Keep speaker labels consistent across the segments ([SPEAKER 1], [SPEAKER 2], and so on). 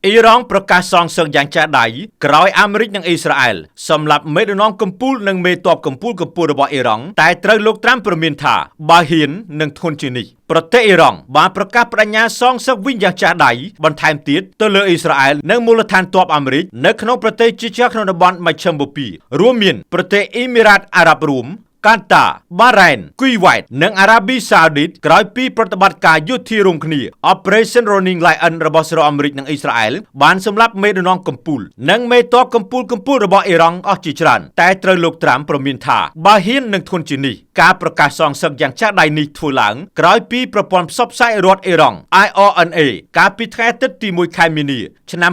[SPEAKER 1] អ៊ីរ៉ង់ប្រកាសសងសឹកយ៉ាងចាស់ដៃក្រោយអាមេរិកនិងអ៊ីស្រាអែលសម្រាប់មេដឹកនាំកំពូលនិងមេទ័ពកំពូលរបស់អ៊ីរ៉ង់តែត្រូវលោកត្រាំព្រមានថាបើហ៊ាននឹងធន់ជាងនេះប្រទេសអ៊ីរ៉ង់បានប្រកាសបដិញ្ញាសងសឹកវិញយ៉ាងចាស់ដៃបន្ថែមទៀតទៅលើអ៊ីស្រាអែលនិងមូលដ្ឋានទ័ពអាមេរិកនៅក្នុងប្រទេសជាច្រើនក្នុងតំបន់មជ្ឈិមបូព៌ារួមមានប្រទេសអ៊ីមីរ៉ាតអារ៉ាប់រួមកាតា បារ៉ែន គូវ៉ែត និងអារ៉ាប៊ីសាអូឌីតក្រោយពីប្រតិបត្តិការយោធារួមគ្នា Operation Ronin Lion របស់សហរដ្ឋអាមេរិកនិងអ៊ីស្រាអែលបានសម្លាប់មេដឹកនាំកំពូលនិងមេទ័ពកំពូលរបស់អ៊ីរ៉ង់អស់ជាច្រើនតែត្រូវលោកត្រាំព្រមានថាបើហ៊ាននឹងធន់ជានេះការប្រកាសសងសឹកយ៉ាងចាស់ដៃនេះធ្វើឡើងក្រោយពីប្រព័ន្ធផ្សព្វផ្សាយរដ្ឋអ៊ីរ៉ង់ IRNA កាលពីថ្ងៃអាទិត្យទី1ខែមីនាឆ្នាំ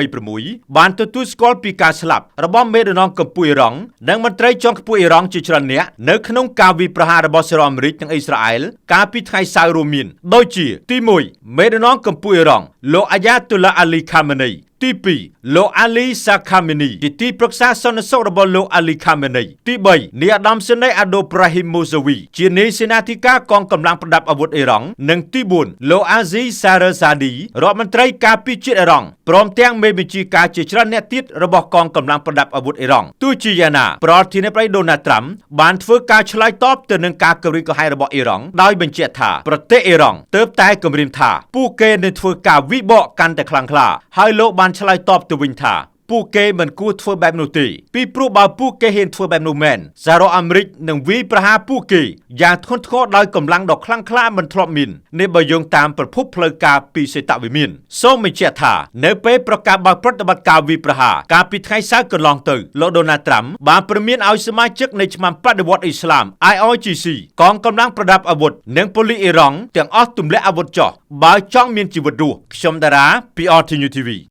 [SPEAKER 1] 2026បានទទួលស្គាល់ពីការស្លាប់របស់មេដឹកនាំកំពូលអ៊ីរ៉ង់និងមន្ត្រីជាន់ខ្ពស់អ៊ីរ៉ង់ជាច្រើនអ្នកនៅក្នុងការវាយប្រហាររបស់សហរដ្ឋអាមេរិកនិងអ៊ីស្រាអែលកាលពីថ្ងៃសៅរ៍រួមមានដូចជាទី1មេដឹកនាំកំពូលអ៊ីរ៉ង់លោកអាយ៉ាតុលឡាអាលីខាមេនីទី2លោកអាលីសាខាមេនីជាទីប្រឹក្សាសន្តិសុខរបស់លោកអាលីខាមេនីទី3នាយឧត្តមសេនីយ៍អាដូប្រាហ៊ីមម៉ូសាវីជានាយសេនាធិការកងកម្លាំងប្រដាប់អាវុធអ៊ីរ៉ង់និងទី4លោកអាស៊ីសារ៉ាហ្សាឌីរដ្ឋមន្ត្រីការពារជាតិអ៊ីរ៉ង់ព្រមទាំងមេបញ្ជាការជាច្រើនអ្នកទៀតរបស់កងកម្លាំងប្រដាប់អាវុធអ៊ីរ៉ង់ទោះជាយ៉ាងណាប្រធានាធិបតីដូណាល់ត្រាំបានធ្វើការឆ្លើយតបទៅនឹងការគំរាមកំហែងរបស់អ៊ីរ៉ង់ដោយបញ្ជាក់ថាប្រទេសអ៊ីរ៉ង់ទើបតែគំរាមថាពួកគេនឹងធ្វើការវិបកកាន់តែខ្លាំងក្លាហើយលោកបានឆ្លើយតបទៅវិញថាពួកគេមិនគួរធ្វើបែបនោះទេពីព្រោះបើពួកគេហ៊ានធ្វើបែបនោះមែនសហរដ្ឋអាមេរិកនឹងវាយប្រហារពួកគេយ៉ាងធ្ងន់ធ្ងរដោយកម្លាំងដ៏ខ្លាំងក្លាមិនធ្លាប់មាននេះបើយោងតាមប្រភពផ្លូវការពីសេតវិមានសូមបញ្ជាក់ថានៅពេលប្រកាសបើកប្រតិបត្តិការវាយប្រហារកាលពីថ្ងៃសៅរ៍កន្លងទៅលោកដូណាល់ត្រាំបានព្រមានឲ្យសមាជិកនៃឆ្មាំបដិវត្តអ៊ីស្លាម IRGC កងកម្លាំងប្រដាប់អាវុធនិងប៉ូលីសអ៊ីរ៉ង់ទាំងអស់ទម្លាក់អាវុធចោះបើចង់មានជីវិតរស់ខ្ញុំតារាពី RTNews TV